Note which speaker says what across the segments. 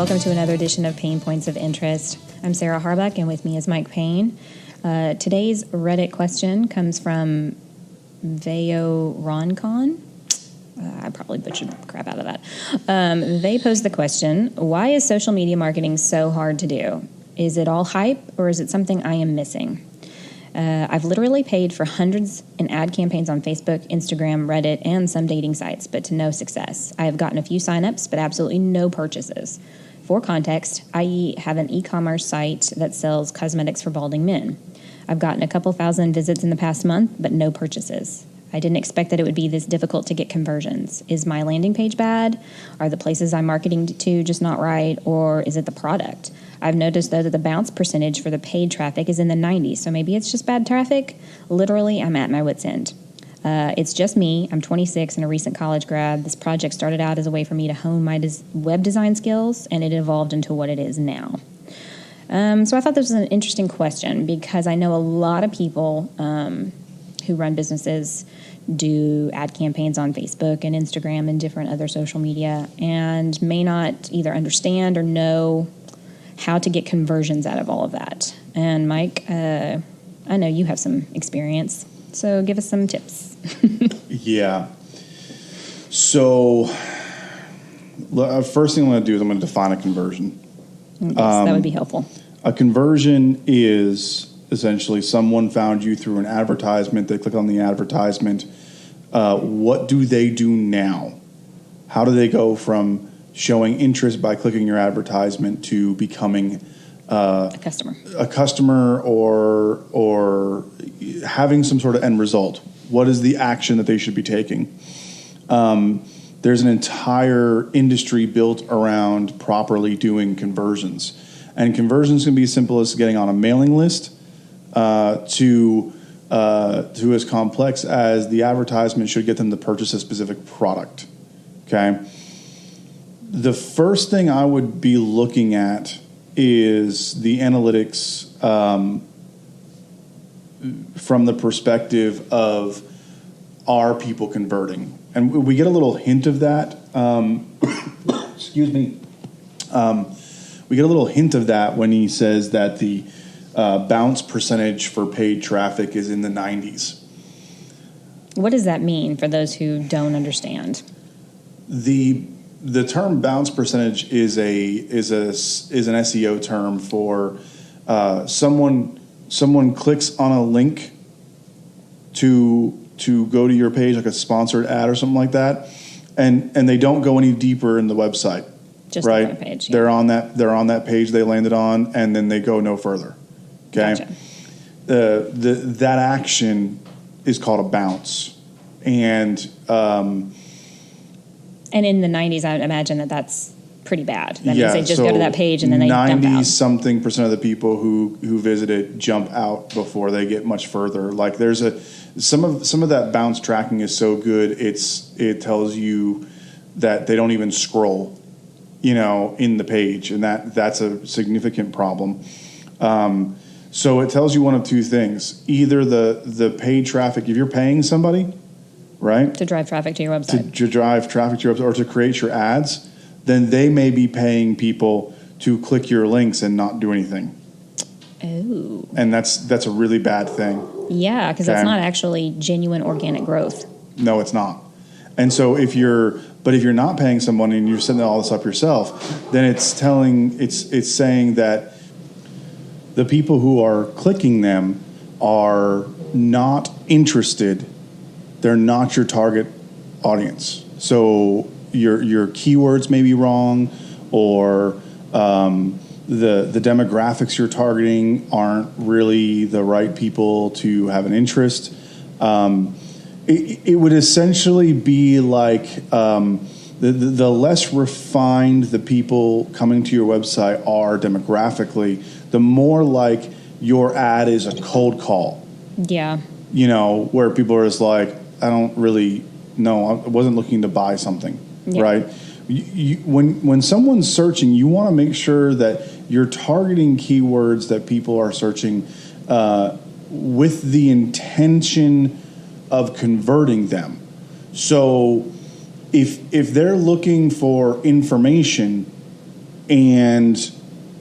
Speaker 1: welcome to another edition of PaynePoints of Interest. I'm Sarah Harbuck, and with me is Mike Payne. Today's Reddit question comes from Veo Roncon. I probably butchered the crap out of that. They posed the question, why is social media marketing so hard to do? Is it all hype, or is it something I am missing? I've literally paid for hundreds in ad campaigns on Facebook, Instagram, Reddit, and some dating sites, but to no success. I have gotten a few signups, but absolutely no purchases. For context, I have an e-commerce site that sells cosmetics for balding men. I've gotten a couple thousand visits in the past month, but no purchases. I didn't expect that it would be this difficult to get conversions. Is my landing page bad? Are the places I'm marketing to just not right? Or is it the product? I've noticed, though, that the bounce percentage for the paid traffic is in the 90s, so maybe it's just bad traffic. Literally, I'm at my wit's end. It's just me. I'm 26 and a recent college grad. This project started out as a way for me to hone my web design skills, and it evolved into what it is now. So I thought this was an interesting question because I know a lot of people who run businesses do ad campaigns on Facebook and Instagram and different other social media and may not either understand or know how to get conversions out of all of that. And Mike, I know you have some experience, so give us some tips.
Speaker 2: Yeah. So, first thing I'm going to do is I'm going to define a conversion.
Speaker 1: Yes, that would be helpful.
Speaker 2: A conversion is essentially someone found you through an advertisement. They click on the advertisement. What do they do now? How do they go from showing interest by clicking your advertisement to becoming a customer or having some sort of end result? What is the action that they should be taking? There's an entire industry built around properly doing conversions. And conversions can be as simple as getting on a mailing list to as complex as the advertisement should get them to purchase a specific product. Okay? The first thing I would be looking at is the analytics from the perspective of, are people converting? And we get a little hint of that. Excuse me. We get a little hint of that when he says that the bounce percentage for paid traffic is in the 90s.
Speaker 1: What does that mean for those who don't understand?
Speaker 2: The term bounce percentage is an SEO term for someone clicks on a link to go to your page, like a sponsored ad or something like that, and they don't go any deeper in the website.
Speaker 1: Just
Speaker 2: right?
Speaker 1: The page.
Speaker 2: Yeah. They're on that page they landed on, and then they go no further. Okay.
Speaker 1: Gotcha.
Speaker 2: That action is called a bounce, and
Speaker 1: in the 90s, I would imagine that's pretty bad. That means they just go to that page and then they dump out.
Speaker 2: 90-something% of the people who visit it jump out before they get much further. Like there's some of that bounce tracking is so good, it tells you that they don't even scroll, in the page, and that's a significant problem. So it tells you one of two things: either the paid traffic, if you're paying somebody, right,
Speaker 1: to drive traffic to your website,
Speaker 2: to drive traffic to your website, or to create your ads, then they may be paying people to click your links and not do anything.
Speaker 1: Oh.
Speaker 2: And that's a really bad thing.
Speaker 1: Yeah, because that's not actually genuine organic growth.
Speaker 2: No, it's not. And so if you're not paying someone and you're setting all this up yourself, then it's saying that the people who are clicking them are not interested. They're not your target audience. So your keywords may be wrong, or the demographics you're targeting aren't really the right people to have an interest. It would essentially be like the less refined the people coming to your website are demographically, the more like your ad is a cold call.
Speaker 1: Yeah.
Speaker 2: Where people are just like, I don't really know. I wasn't looking to buy something, right? When someone's searching, you want to make sure that you're targeting keywords that people are searching with the intention of converting them. So if they're looking for information, and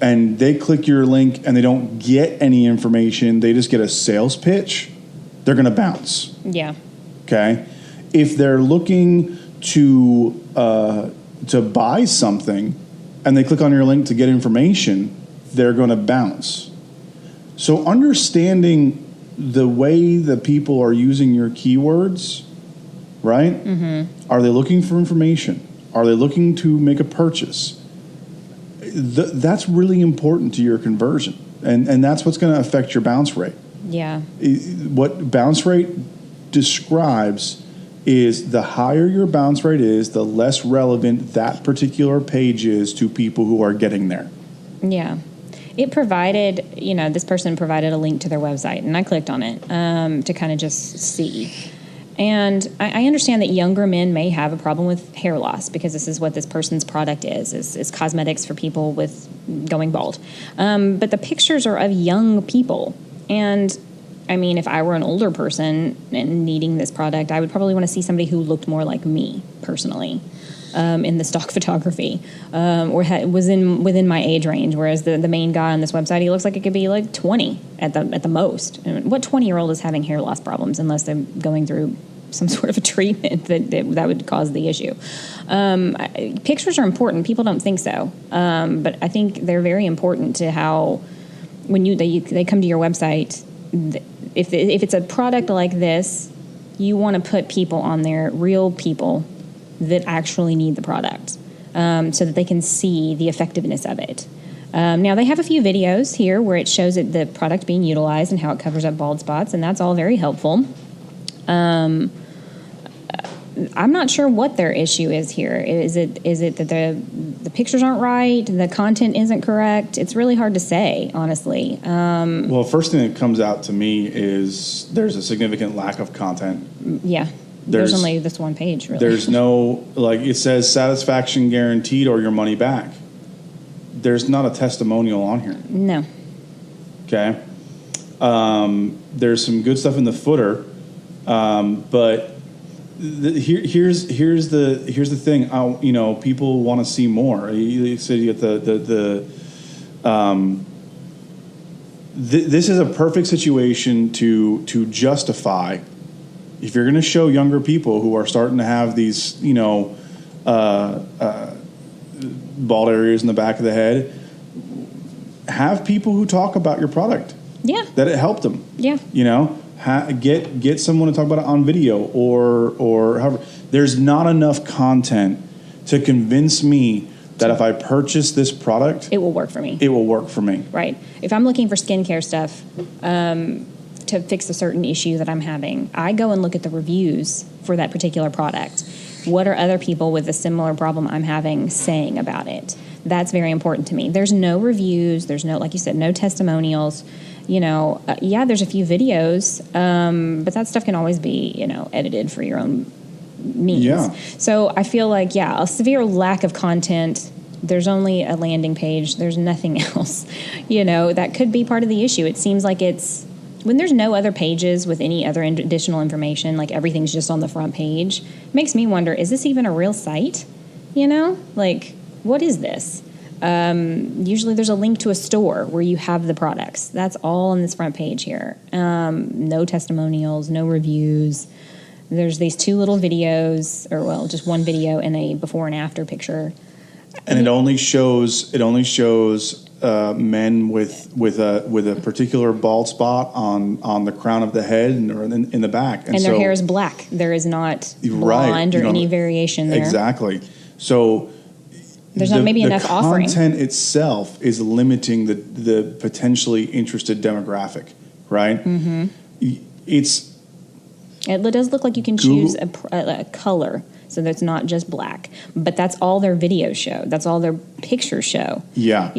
Speaker 2: they click your link and they don't get any information, they just get a sales pitch, they're going to bounce.
Speaker 1: Yeah.
Speaker 2: Okay? If they're looking to buy something and they click on your link to get information, they're going to bounce. So understanding the way that people are using your keywords, right? Mm-hmm. Are they looking for information? Are they looking to make a purchase? That's really important to your conversion. And that's what's going to affect your bounce rate.
Speaker 1: Yeah.
Speaker 2: What bounce rate describes is the higher your bounce rate is, the less relevant that particular page is to people who are getting there.
Speaker 1: Yeah. It provided, this person provided a link to their website, and I clicked on it to kind of just see. And I understand that younger men may have a problem with hair loss because this is what this person's product is cosmetics for people with going bald. But the pictures are of young people. And, I mean, if I were an older person and needing this product, I would probably want to see somebody who looked more like me, personally. In the stock photography, or was within my age range. Whereas the main guy on this website, he looks like it could be like 20 at the most. And what 20-year-old is having hair loss problems unless they're going through some sort of a treatment that would cause the issue? Pictures are important. People don't think so, but I think they're very important to how when they come to your website. If it's a product like this, you want to put people on there, real people that actually need the product, so that they can see the effectiveness of it. Now, they have a few videos here where it shows the product being utilized and how it covers up bald spots, and that's all very helpful. I'm not sure what their issue is here. Is it that the pictures aren't right, the content isn't correct? It's really hard to say, honestly.
Speaker 2: Well, first thing that comes out to me is there's a significant lack of content.
Speaker 1: Yeah. There's only this one page, really. There's
Speaker 2: no, it says satisfaction guaranteed or your money back. There's not a testimonial on here.
Speaker 1: No.
Speaker 2: Okay. There's some good stuff in the footer, but here's the thing. People want to see more. You said you get this is a perfect situation to justify. If you're going to show younger people who are starting to have these, bald areas in the back of the head, have people who talk about your product.
Speaker 1: Yeah.
Speaker 2: That it helped them.
Speaker 1: Yeah.
Speaker 2: Get someone to talk about it on video or however. There's not enough content to convince me that if I purchase this product,
Speaker 1: it will work for me.
Speaker 2: It will work for me.
Speaker 1: Right. If I'm looking for skincare stuff, to fix a certain issue that I'm having, I go and look at the reviews for that particular product. What are other people with a similar problem I'm having saying about it? That's very important to me. There's no reviews. There's no, like you said, no testimonials. There's a few videos, but that stuff can always be, edited for your own means.
Speaker 2: Yeah.
Speaker 1: So I feel like, a severe lack of content. There's only a landing page. There's nothing else. That could be part of the issue. It seems like when there's no other pages with any other additional information, like everything's just on the front page, it makes me wonder, is this even a real site? What is this? Usually there's a link to a store where you have the products. That's all on this front page here. No testimonials, no reviews. There's these two little videos, just one video and a before and after picture.
Speaker 2: And it only shows men with a particular bald spot on the crown of the head or in the back,
Speaker 1: and their hair is black. There is not blonde or any variation there.
Speaker 2: Exactly. So
Speaker 1: there's not maybe enough offering.
Speaker 2: The content itself is limiting the potentially interested demographic, right? Mm-hmm.
Speaker 1: It does look like you can choose a color. So that's not just black, but that's all their videos show. That's all their pictures show.
Speaker 2: Yeah.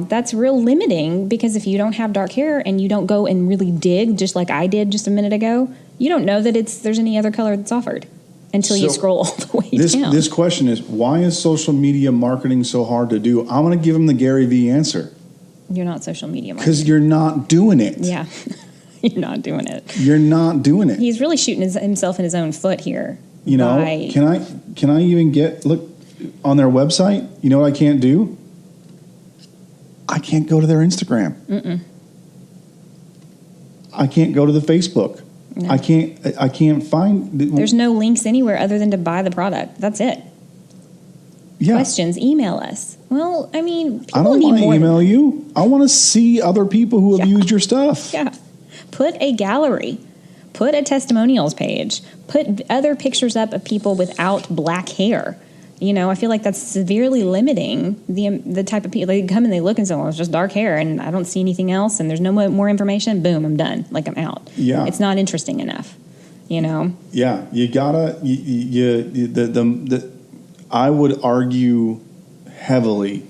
Speaker 1: That's real limiting because if you don't have dark hair and you don't go and really dig, just like I did just a minute ago, you don't know that there's any other color that's offered until you scroll all the way down.
Speaker 2: This question is, why is social media marketing so hard to do? I'm going to give him the Gary Vee answer.
Speaker 1: You're not social media marketing.
Speaker 2: Because you're not doing it.
Speaker 1: Yeah. You're not doing it.
Speaker 2: You're not doing it.
Speaker 1: He's really shooting himself in his own foot here.
Speaker 2: Can I even look on their website? You know what I can't do? I can't go to their Instagram. I can't go to the Facebook.
Speaker 1: No.
Speaker 2: I can't find.
Speaker 1: There's no links anywhere other than to buy the product. That's it.
Speaker 2: Yeah.
Speaker 1: Questions, email us. Well, I mean, people
Speaker 2: I don't
Speaker 1: need
Speaker 2: want to
Speaker 1: more
Speaker 2: email
Speaker 1: than that.
Speaker 2: you. I want to see other people who have used your stuff.
Speaker 1: Yeah. Put a gallery. Put a testimonials page. Put other pictures up of people without black hair. You know, I feel like that's severely limiting the type of people. They come and they look and say, well, it's just dark hair and I don't see anything else and there's no more information. Boom, I'm done. Like, I'm out.
Speaker 2: Yeah.
Speaker 1: It's not interesting enough, you know?
Speaker 2: Yeah. You gotta, I would argue heavily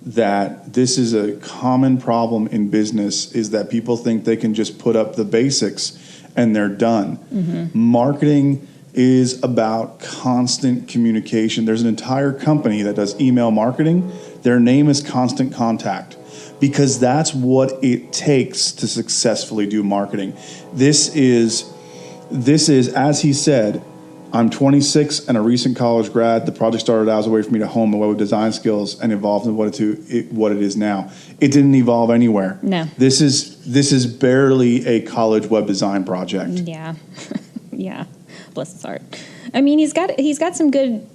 Speaker 2: that this is a common problem in business, is that people think they can just put up the basics and they're done. Marketing is about constant communication. There's an entire company that does email marketing. Their name is Constant Contact, because that's what it takes to successfully do marketing. This is, as he said, I'm 26 and a recent college grad. The project started out as a way for me to hone my web design skills and evolved into what it is now. It didn't evolve anywhere.
Speaker 1: No.
Speaker 2: This is barely a college web design project.
Speaker 1: Yeah. Yeah. Bless his heart. I mean, he's got some good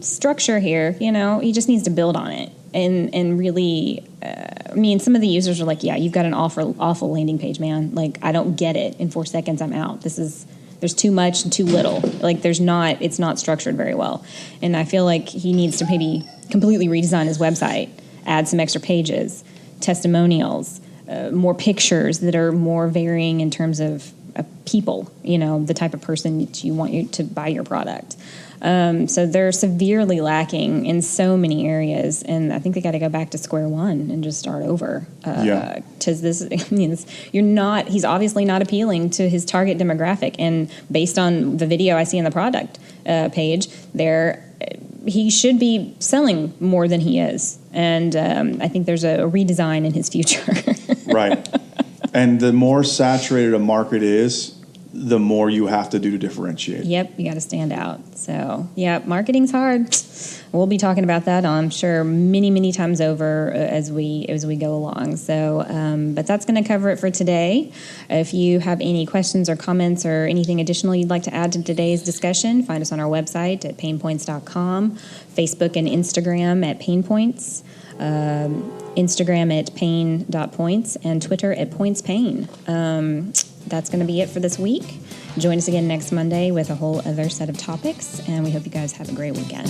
Speaker 1: structure here, you know. He just needs to build on it and really. I mean, some of the users are like, "Yeah, you've got an awful landing page, man. Like, I don't get it. In 4 seconds, I'm out. There's too much and too little. Like, it's not structured very well." And I feel like he needs to maybe completely redesign his website, add some extra pages, testimonials, more pictures that are more varying in terms of people, you know, the type of person that you want you to buy your product. So they're severely lacking in so many areas, and I think they got to go back to square one and just start over. Because he's obviously not appealing to his target demographic, and based on the video I see in the product page, he should be selling more than he is, and I think there's a redesign in his future.
Speaker 2: Right. And the more saturated a market is, the more you have to do to differentiate. Yep,
Speaker 1: you got to stand out. So, yeah, marketing's hard. We'll be talking about that, I'm sure, many, many times over as we go along. So, but that's going to cover it for today. If you have any questions or comments or anything additional you'd like to add to today's discussion, find us on our website at PaynePoints.com, Facebook and Instagram at PaynePoints. Instagram at Payne.points, and Twitter at PointsPayne. That's going to be it for this week. Join us again next Monday with a whole other set of topics, and we hope you guys have a great weekend.